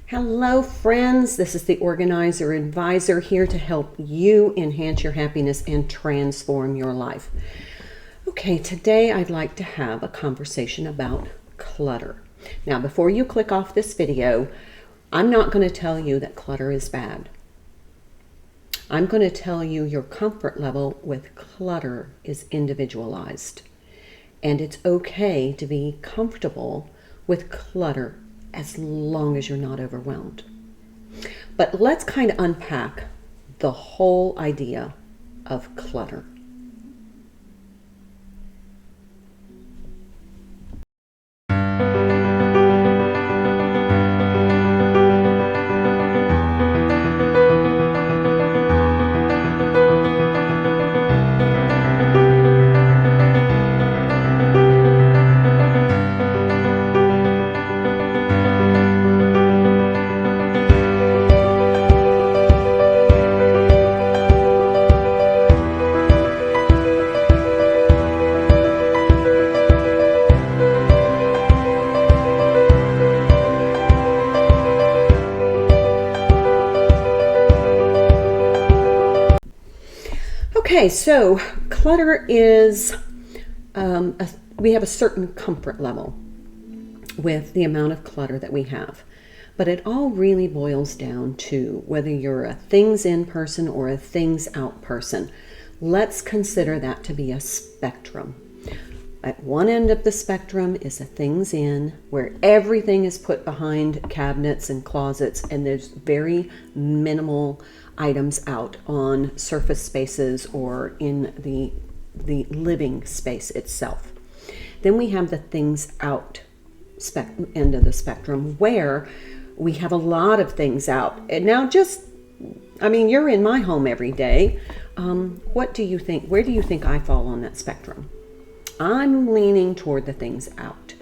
Hello friends, this is the Organizer Advisor here to help you enhance your happiness and transform your life. Okay, today I'd like to have a conversation about clutter. Now before you click off this video, I'm not going to tell you that clutter is bad. I'm going to tell you your comfort level with clutter is individualized. And it's okay to be comfortable with clutter as long as you're not overwhelmed. But let's kind of unpack the whole idea of clutter. Okay, so clutter is, we have a certain comfort level with the amount of clutter that we have. But it all really boils down to whether you're a things in person or a things out person. Let's consider that to be a spectrum. At one end of the spectrum is a things in, where everything is put behind cabinets and closets, and there's very minimal items out on surface spaces or in the living space itself. Then we have the things out end of the spectrum, where we have a lot of things out. And now you're in my home every day. What do you think? Where do you think I fall on that spectrum? I'm leaning toward the things out.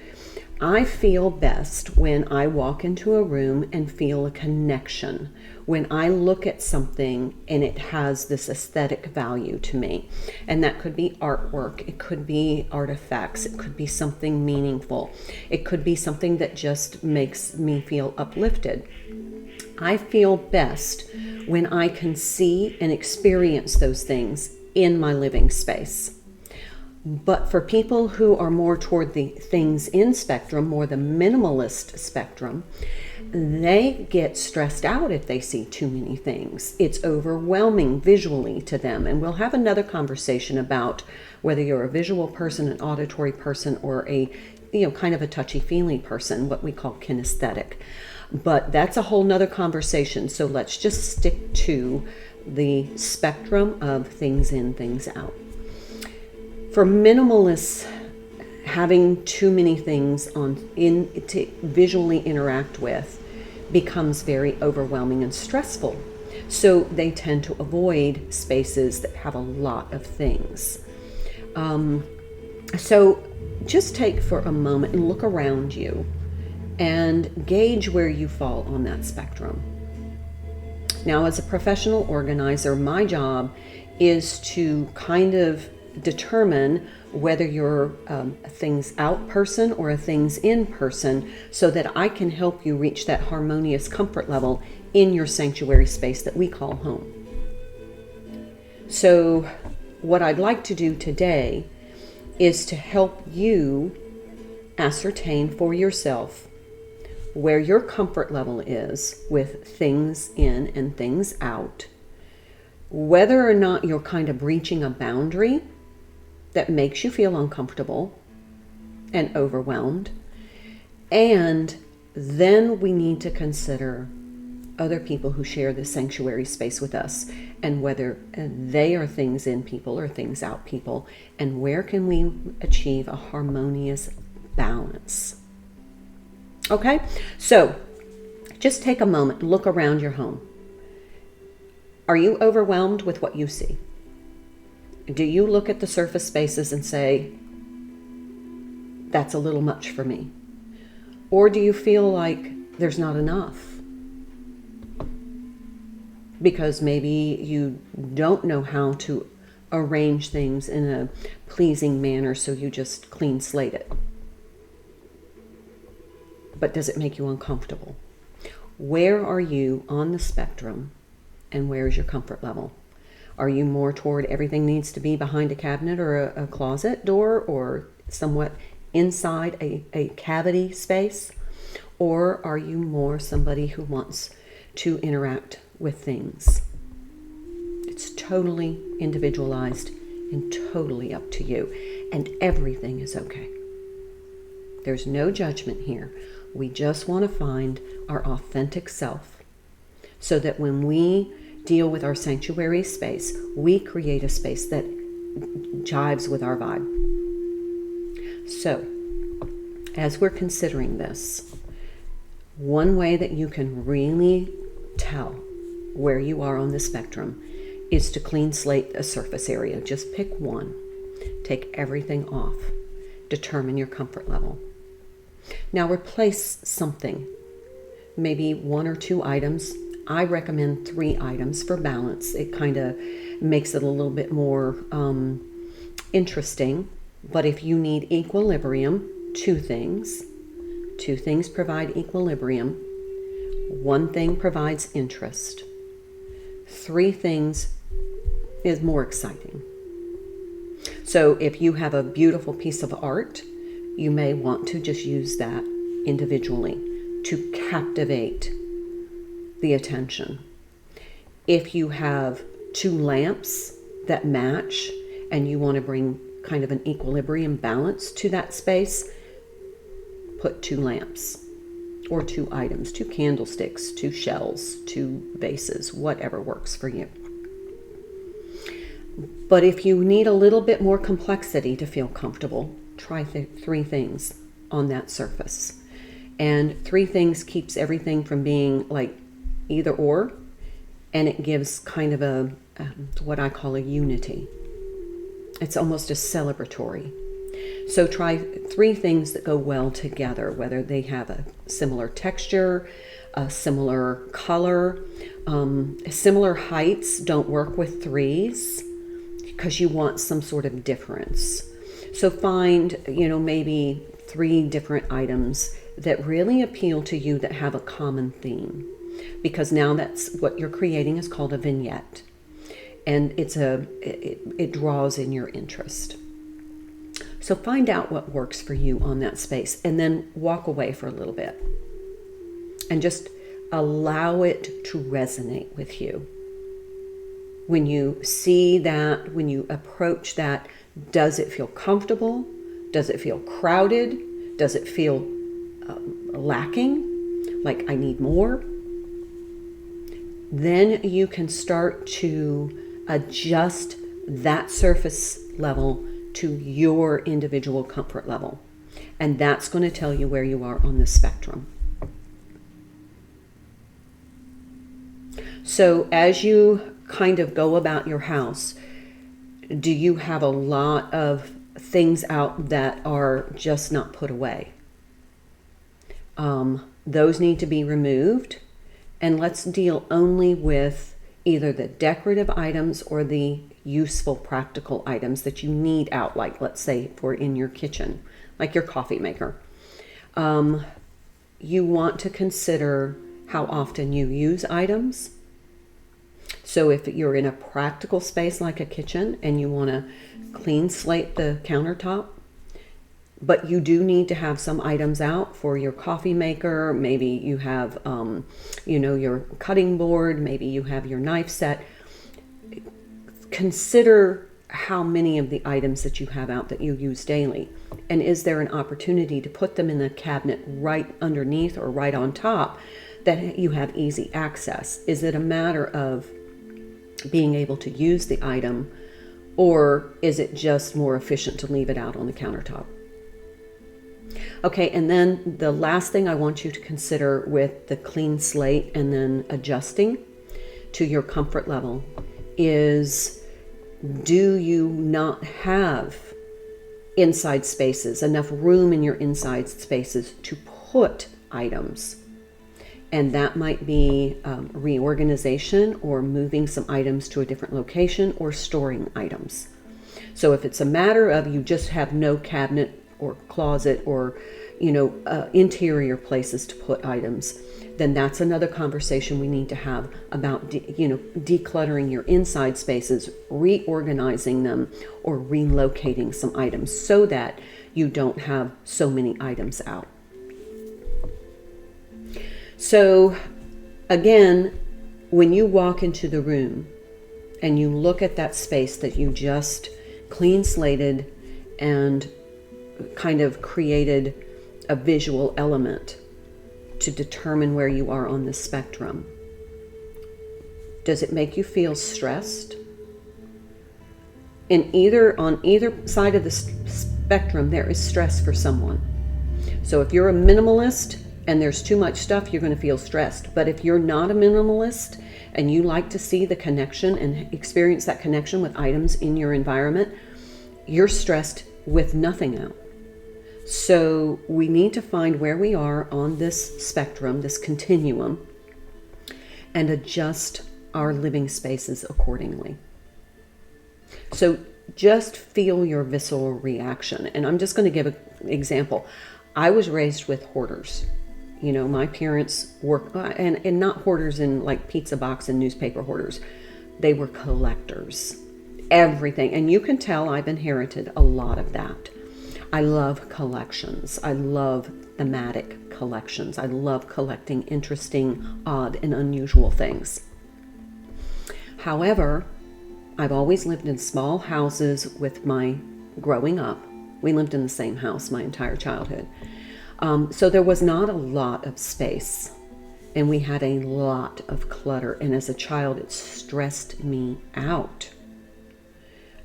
I feel best when I walk into a room and feel a connection. When I look at something and it has this aesthetic value to me. And that could be artwork, it could be artifacts, it could be something meaningful. It could be something that just makes me feel uplifted. I feel best when I can see and experience those things in my living space. But for people who are more toward the things in spectrum, more the minimalist spectrum, they get stressed out if they see too many things. It's overwhelming visually to them. And we'll have another conversation about whether you're a visual person, an auditory person, or a kind of a touchy-feely person, what we call kinesthetic. But that's a whole nother conversation. So let's just stick to the spectrum of things in, things out. For minimalists, having too many things to visually interact with becomes very overwhelming and stressful. So they tend to avoid spaces that have a lot of things. So just take for a moment and look around you and gauge where you fall on that spectrum. Now, as a professional organizer, my job is to kind of determine whether you're a things out person or a things in person, so that I can help you reach that harmonious comfort level in your sanctuary space that we call home. So what I'd like to do today is to help you ascertain for yourself where your comfort level is with things in and things out, whether or not you're kind of reaching a boundary that makes you feel uncomfortable and overwhelmed. And then we need to consider other people who share this sanctuary space with us, and whether they are things in people or things out people, and where can we achieve a harmonious balance. Okay, so just take a moment and look around your home. Are you overwhelmed with what you see? Do you look at the surface spaces and say, that's a little much for me? Or do you feel like there's not enough? Because maybe you don't know how to arrange things in a pleasing manner, so you just clean slate it. But does it make you uncomfortable? Where are you on the spectrum, and where is your comfort level? Are you more toward everything needs to be behind a cabinet or a closet door, or somewhat inside a cavity space? Or are you more somebody who wants to interact with things? It's totally individualized and totally up to you. And everything is okay. There's no judgment here. We just want to find our authentic self so that when we deal with our sanctuary space, we create a space that jives with our vibe. So, as we're considering this, one way that you can really tell where you are on the spectrum is to clean slate a surface area. Just pick one. Take everything off. Determine your comfort level. Now replace something, maybe 1 or 2 items. I recommend 3 items for balance. It kind of makes it a little bit more interesting. But if you need equilibrium, 2 things. 2 things provide equilibrium. 1 thing provides interest. 3 things is more exciting. So if you have a beautiful piece of art, you may want to just use that individually to captivate the attention. If you have 2 lamps that match and you want to bring kind of an equilibrium balance to that space, put 2 lamps or 2 items, 2 candlesticks, 2 shells, 2 vases, whatever works for you. But if you need a little bit more complexity to feel comfortable, try 3 things on that surface. And 3 things keeps everything from being like either or, and it gives kind of a what I call a unity. It's almost a celebratory. So try 3 things that go well together, whether they have a similar texture, a similar color, similar heights. Don't work with 3s because you want some sort of difference. So find, maybe 3 different items that really appeal to you that have a common theme, because now that's what you're creating is called a vignette, and it draws in your interest. So find out what works for you on that space, and then walk away for a little bit and just allow it to resonate with you. When you see that, when you approach that, does it feel comfortable? Does it feel crowded? Does it feel lacking? Like I need more? Then you can start to adjust that surface level to your individual comfort level. And that's going to tell you where you are on the spectrum. So as you kind of go about your house, do you have a lot of things out that are just not put away? Those need to be removed, and let's deal only with either the decorative items or the useful practical items that you need out, like let's say for in your kitchen, like your coffee maker. You want to consider how often you use items. So if you're in a practical space like a kitchen and you want to clean slate the countertop, but you do need to have some items out for your coffee maker, maybe you have, your cutting board, maybe you have your knife set. Consider how many of the items that you have out that you use daily. And is there an opportunity to put them in the cabinet right underneath or right on top that you have easy access? Is it a matter of being able to use the item, or is it just more efficient to leave it out on the countertop? Okay, and then the last thing I want you to consider with the clean slate and then adjusting to your comfort level is, do you not have inside spaces, enough room in your inside spaces to put items? And that might be reorganization or moving some items to a different location or storing items. So if it's a matter of you just have no cabinet or closet or interior places to put items, then that's another conversation we need to have about, decluttering your inside spaces, reorganizing them, or relocating some items so that you don't have so many items out. So again, when you walk into the room and you look at that space that you just clean slated and kind of created a visual element to determine where you are on the spectrum, does it make you feel stressed? On either side of the spectrum, there is stress for someone. So if you're a minimalist and there's too much stuff, you're going to feel stressed. But if you're not a minimalist and you like to see the connection and experience that connection with items in your environment, you're stressed with nothing out. So we need to find where we are on this spectrum, this continuum, and adjust our living spaces accordingly. So just feel your visceral reaction. And I'm just going to give an example. I was raised with hoarders. My parents were, and not hoarders in like pizza box and newspaper hoarders. They were collectors. Everything. And you can tell I've inherited a lot of that. I love collections. I love thematic collections. I love collecting interesting, odd, and unusual things. However, I've always lived in small houses with my growing up. We lived in the same house my entire childhood. So there was not a lot of space, and we had a lot of clutter. And as a child, it stressed me out.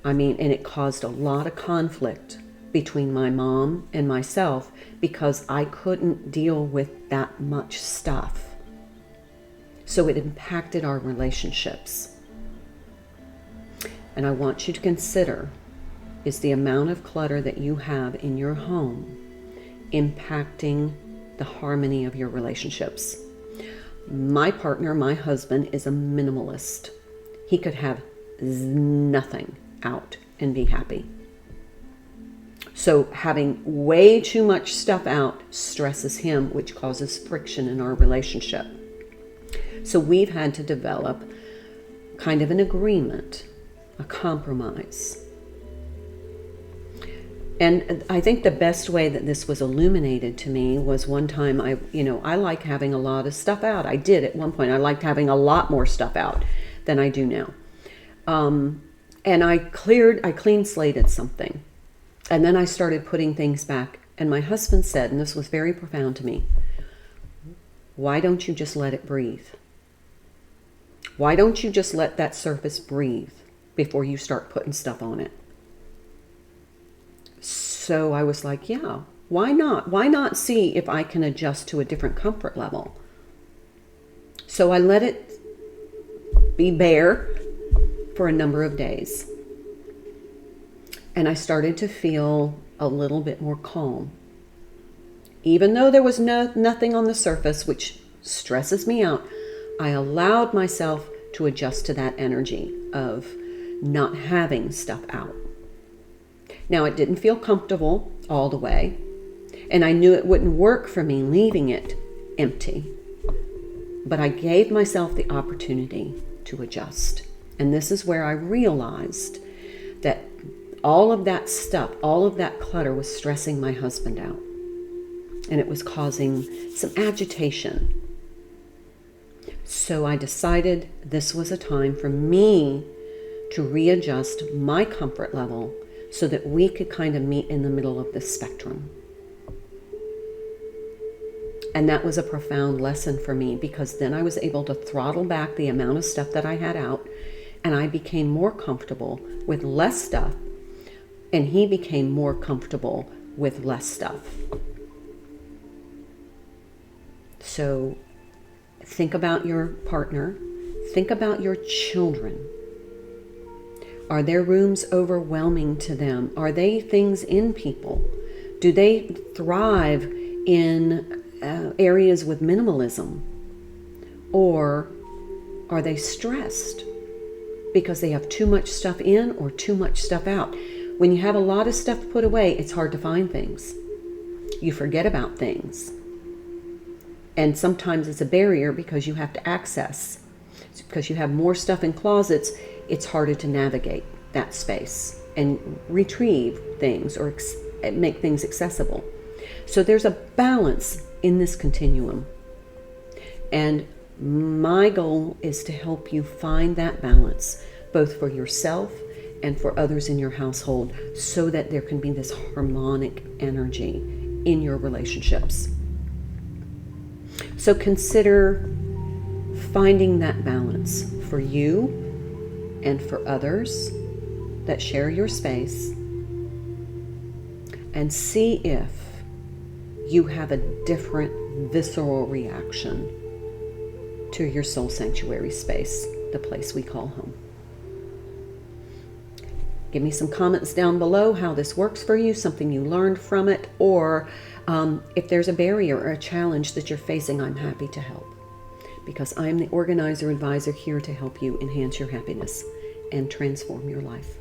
And it caused a lot of conflict between my mom and myself because I couldn't deal with that much stuff. So it impacted our relationships. And I want you to consider, is the amount of clutter that you have in your home impacting the harmony of your relationships? My partner, my husband, is a minimalist. He could have nothing out and be happy. So having way too much stuff out stresses him, which causes friction in our relationship. So we've had to develop kind of an agreement, a compromise. And I think the best way that this was illuminated to me was one time I like having a lot of stuff out. I did at one point. I liked having a lot more stuff out than I do now. And I clean slated something. And then I started putting things back. And my husband said, and this was very profound to me, why don't you just let it breathe? Why don't you just let that surface breathe before you start putting stuff on it? So I was like, yeah, why not? Why not see if I can adjust to a different comfort level? So I let it be bare for a number of days. And I started to feel a little bit more calm. Even though there was nothing on the surface, which stresses me out, I allowed myself to adjust to that energy of not having stuff out. Now, it didn't feel comfortable all the way, and I knew it wouldn't work for me leaving it empty. But I gave myself the opportunity to adjust. And this is where I realized that all of that stuff, all of that clutter was stressing my husband out. And it was causing some agitation. So I decided this was a time for me to readjust my comfort level so that we could kind of meet in the middle of this spectrum. And that was a profound lesson for me, because then I was able to throttle back the amount of stuff that I had out, and I became more comfortable with less stuff, and he became more comfortable with less stuff. So think about your partner, think about your children. Are their rooms overwhelming to them? Are they things in people? Do they thrive in areas with minimalism? Or are they stressed because they have too much stuff in or too much stuff out? When you have a lot of stuff put away, it's hard to find things. You forget about things. And sometimes it's a barrier because you have to access. Because you have more stuff in closets, it's harder to navigate that space and retrieve things or make things accessible. So there's a balance in this continuum. And my goal is to help you find that balance, both for yourself and for others in your household, so that there can be this harmonic energy in your relationships. So consider finding that balance for you and for others that share your space, and see if you have a different visceral reaction to your soul sanctuary space, the place we call home. Give me some comments down below how this works for you, something you learned from it, or if there's a barrier or a challenge that you're facing, I'm happy to help. Because I'm the organizer advisor here to help you enhance your happiness and transform your life.